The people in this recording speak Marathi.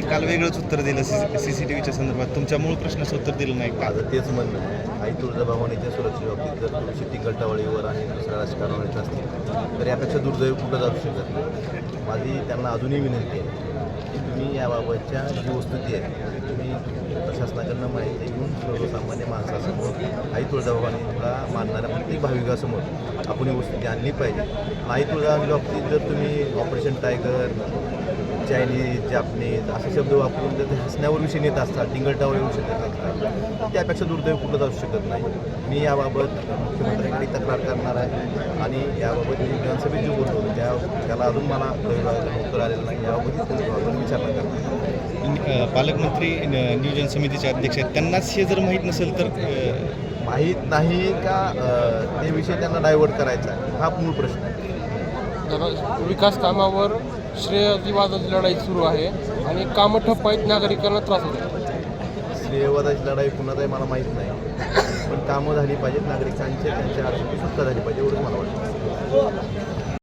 काल वेगळंच उत्तर दिलं CCTVच्या संदर्भात. तुमच्या मूळ प्रश्नाचं उत्तर दिलं नाही का? माझं तेच म्हणणं आहे, आई तुळजाभवानीच्या सुरक्षेबाबतीत जर तुळशी टिंगलटावळीवर आणि दुसऱ्या राजकारणावर असतील तर यापेक्षा दुर्दैव कुठं जाऊ शकत नाही. माझी त्यांना अजूनही विनंती आहे की तुम्ही याबाबतच्या जी वस्तुस्थिती आहे तुम्ही प्रशासनाकडनं माहिती घेऊन सर्वसामान्य माणसासमोर आई तुळजाभवानीला मानणाऱ्या प्रत्येक भाविकासमोर आपण ही वस्तुस्थिती आणली पाहिजे. आई तुळजाभवानी बाबतीत जर तुम्ही ऑपरेशन टायगर, चायनीज, जापनीज असे शब्द वापरून जर ते हसण्यावर विषय नेत असतात, टिंगलटावर विषय नेत असतात, त्यापेक्षा दुर्दैव कुठं जाऊ शकत नाही. मी याबाबत मुख्यमंत्र्यांकडे तक्रार करणार आहे आणि याबाबत मी विधानसभेत जे बोलतो त्याला अजून मला उत्तर आलेलं नाही. याबाबत आपण विचार करणार. पालकमंत्री नियोजन समितीचे अध्यक्ष आहेत, त्यांनाच हे जर माहीत नसेल तर माहीत नाही का ते विषय त्यांना डायव्हर्ट करायचा आहे, हा मूळ प्रश्न आहे. विकास कामावर श्रेयवादाची लढाई सुरू आहे आणि कामं ठप्प आहेत, नागरिकांना त्रास होतो. श्रेयवादाची लढाई कुणाचाही मला माहीत नाही, पण कामं झाली पाहिजेत, नागरिकांच्या त्यांच्या अडचणी सुटका झाली पाहिजे एवढंच मला वाटतं.